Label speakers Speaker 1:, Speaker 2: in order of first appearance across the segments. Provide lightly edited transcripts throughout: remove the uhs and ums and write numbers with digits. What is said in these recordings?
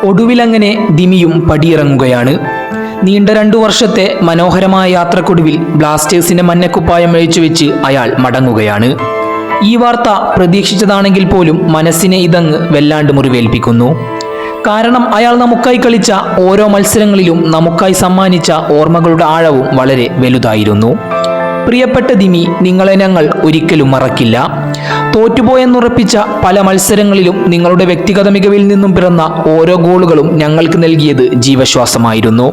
Speaker 1: ഒടുവിലങ്ങനെ ദിമിയും പടിയിറങ്ങുകയാണ്. നീണ്ട 2 വർഷത്തെ മനോഹരമായ യാത്രക്കൊടുവിൽ ബ്ലാസ്റ്റേഴ്സിന്റെ മഞ്ഞക്കുപ്പായം അഴിച്ചുവെച്ച് അയാൾ മടങ്ങുകയാണ്. ഈ വാർത്ത പ്രതീക്ഷിച്ചതാണെങ്കിൽ പോലും മനസ്സിനെ ഇതങ്ങ് വല്ലാണ്ട് മുറിവേൽപ്പിക്കുന്നു. കാരണം അയാൾ നമുക്കായി കളിച്ച ഓരോ മത്സരങ്ങളിലും നമുക്കായി സമ്മാനിച്ച ഓർമ്മകളുടെ ആഴവും വളരെ വലുതായിരുന്നു. പ്രിയപ്പെട്ട ദിമി, നിങ്ങളെ ഞങ്ങൾ ഒരിക്കലും മറക്കില്ല. തോറ്റുപോയെന്നുറപ്പിച്ച പല മത്സരങ്ങളിലും നിങ്ങളുടെ വ്യക്തിഗത മികവിൽ നിന്നും പിറന്ന ഓരോ ഗോളുകളും ഞങ്ങൾക്ക് നൽകിയത് ജീവശ്വാസമായിരുന്നു.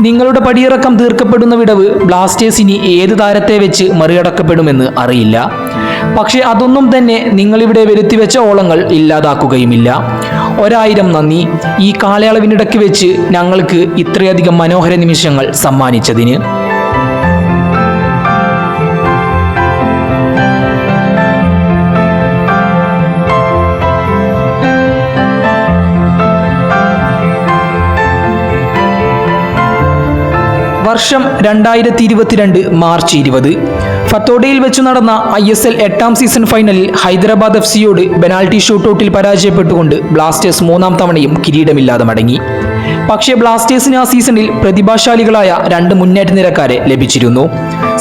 Speaker 1: നിങ്ങളുടെ പടിയിറക്കം തീർക്കപ്പെടുന്ന വിടവ് ബ്ലാസ്റ്റേഴ്സിന് ഏത് താരത്തെ വെച്ച് മറികടക്കപ്പെടുമെന്ന് അറിയില്ല. പക്ഷെ അതൊന്നും തന്നെ നിങ്ങളിവിടെ വരുത്തിവെച്ച ഓളങ്ങൾ ഇല്ലാതാക്കുകയുമില്ല. 1000 നന്ദി, ഈ കാലയളവിനിടയ്ക്ക് വെച്ച് ഞങ്ങൾക്ക് ഇത്രയധികം മനോഹര നിമിഷങ്ങൾ സമ്മാനിച്ചതിന്. വർഷം 2022 മാർച്ച് 20 ഫത്തോഡയിൽ വെച്ച് നടന്ന ISL 8ാം സീസൺ ഫൈനലിൽ ഹൈദരാബാദ് FC-യോട് പെനാൽറ്റി ഷൂട്ടൌട്ടിൽ പരാജയപ്പെട്ടുകൊണ്ട് ബ്ലാസ്റ്റേഴ്സ് 3ാം തവണയും കിരീടമില്ലാതെ മടങ്ങി. പക്ഷേ ബ്ലാസ്റ്റേഴ്സിന് ആ സീസണിൽ പ്രതിഭാശാലികളായ 2 മുന്നേറ്റ നിരക്കാരെ ലഭിച്ചിരുന്നു.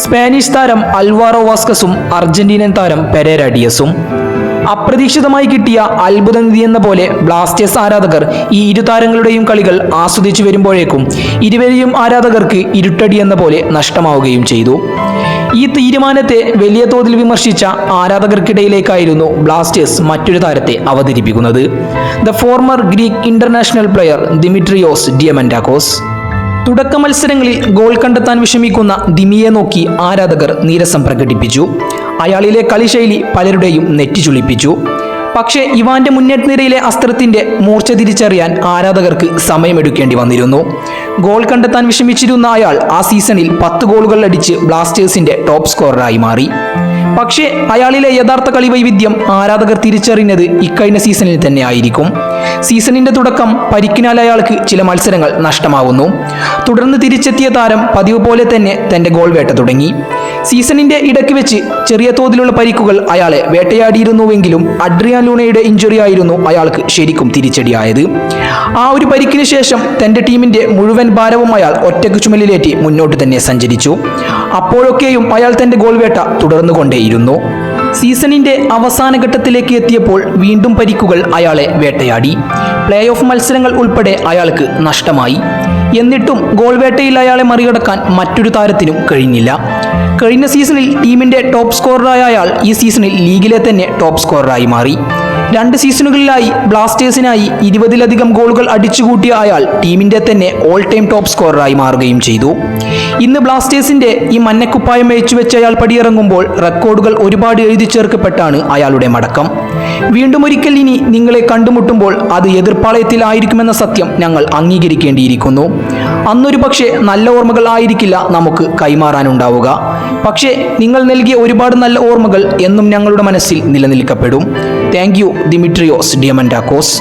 Speaker 1: സ്പാനിഷ് താരം അൽവാറോ വാസ്കസും അർജന്റീനൻ താരം പെരേര ഡിയസും. അപ്രതീക്ഷിതമായി കിട്ടിയ അത്ഭുതനിധി എന്ന പോലെ ബ്ലാസ്റ്റേഴ്സ് ആരാധകർ ഈ ഇരു താരങ്ങളുടെയും കളികൾ ആസ്വദിച്ചു വരുമ്പോഴേക്കും ഇരുവരെയും ആരാധകർക്ക് ഇരുട്ടടി എന്ന പോലെ നഷ്ടമാവുകയും ചെയ്തു. ഈ തീരുമാനത്തെ വലിയ തോതിൽ വിമർശിച്ച ആരാധകർക്കിടയിലേക്കായിരുന്നു ബ്ലാസ്റ്റേഴ്സ് മറ്റൊരു താരത്തെ അവതരിപ്പിക്കുന്നത്. The former Greek international player Dimitrios Diamantakos. തുടക്ക മത്സരങ്ങളിൽ ഗോൾ കണ്ടെത്താൻ വിഷമിക്കുന്ന ദിമിയെ നോക്കി ആരാധകർ നീരസം പ്രകടിപ്പിച്ചു. അയാളിലെ കളിശൈലി പലരുടെയും നെറ്റിച്ചുളിപ്പിച്ചു. പക്ഷേ ഇവാന്റെ മുന്നേറ്റ നിരയിലെ അസ്ത്രത്തിന്റെ മൂർച്ച തിരിച്ചറിയാൻ ആരാധകർക്ക് സമയമെടുക്കേണ്ടി വന്നിരുന്നു. ഗോൾ കണ്ടെത്താൻ വിഷമിച്ചിരുന്ന അയാൾ ആ സീസണിൽ 10 ഗോളുകൾ അടിച്ച് ബ്ലാസ്റ്റേഴ്സിന്റെ ടോപ്പ് സ്കോററായി മാറി. പക്ഷേ അയാളിലെ യഥാർത്ഥ കളിവൈവിധ്യം ആരാധകർ തിരിച്ചറിഞ്ഞത് ഇക്കഴിഞ്ഞ സീസണിൽ തന്നെ ആയിരിക്കും. സീസണിന്റെ തുടക്കം പരിക്കിനാൽ അയാൾക്ക് ചില മത്സരങ്ങൾ നഷ്ടമാവുന്നു. തുടർന്ന് തിരിച്ചെത്തിയ താരം പതിവ് പോലെ തന്നെ തന്റെ ഗോൾ വേട്ട തുടങ്ങി. സീസണിന്റെ ഇടയ്ക്ക് വെച്ച് ചെറിയ തോതിലുള്ള പരിക്കുകൾ അയാളെ വേട്ടയാടിയിരുന്നുവെങ്കിലും അഡ്രിയാൻ ലൂണയുടെ ഇഞ്ചുറി ആയിരുന്നു അയാൾക്ക് ശരിക്കും തിരിച്ചടിയായത്. ആ ഒരു പരിക്കിന് ശേഷം തന്റെ ടീമിന്റെ മുഴുവൻ ഭാരവും അയാൾ ഒറ്റയ്ക്ക് ചുമലിലേറ്റി മുന്നോട്ട് തന്നെ സഞ്ചരിച്ചു. അപ്പോഴൊക്കെയും അയാൾ തന്റെ ഗോൾ വേട്ട തുടർന്നുകൊണ്ടേയിരുന്നു. സീസണിന്റെ അവസാന ഘട്ടത്തിലേക്ക് എത്തിയപ്പോൾ വീണ്ടും പരിക്കുകൾ അയാളെ വേട്ടയാടി. പ്ലേ ഓഫ് മത്സരങ്ങൾ ഉൾപ്പെടെ അയാൾക്ക് നഷ്ടമായി. എന്നിട്ടും ഗോൾ വേട്ടയിൽ അയാളെ മറികടക്കാൻ മറ്റൊരു താരത്തിനും കഴിഞ്ഞില്ല. കഴിഞ്ഞ സീസണിൽ ടീമിന്റെ ടോപ്പ് സ്കോററായ അയാൾ ഈ സീസണിൽ ലീഗിലെ തന്നെ ടോപ്പ് സ്കോററായി മാറി. 2 സീസണുകളിലായി ബ്ലാസ്റ്റേഴ്സിനായി 20-ലധികം ഗോളുകൾ അടിച്ചുകൂട്ടിയ അയാൾ ടീമിന്റെ തന്നെ ഓൾ ടൈം ടോപ്പ് സ്കോററായി മാറുകയും ചെയ്തു. ഇന്ന് ബ്ലാസ്റ്റേഴ്സിന്റെ ഈ മഞ്ഞക്കുപ്പായം അഴിച്ചുവെച്ച് അയാൾ പടിയിറങ്ങുമ്പോൾ റെക്കോർഡുകൾ ഒരുപാട് എഴുതി ചേർക്കപ്പെട്ടാണ് അയാളുടെ മടക്കം. വീണ്ടും ഒരിക്കൽ ഇനി നിങ്ങളെ കണ്ടുമുട്ടുമ്പോൾ അത് എതിർപ്പാളയത്തിലായിരിക്കുമെന്ന സത്യം ഞങ്ങൾ അംഗീകരിക്കേണ്ടിയിരിക്കുന്നു. അന്നൊരു പക്ഷേ നല്ല ഓർമ്മകൾ ആയിരിക്കില്ല നമുക്ക് കൈമാറാനുണ്ടാവുക. പക്ഷേ നിങ്ങൾ നൽകിയ ഒരുപാട് നല്ല ഓർമ്മകൾ എന്നും ഞങ്ങളുടെ മനസ്സിൽ നിലനിൽക്കപ്പെടും. Thank you ദിമിട്രിയോസ് ഡിയമന്റാക്കോസ്.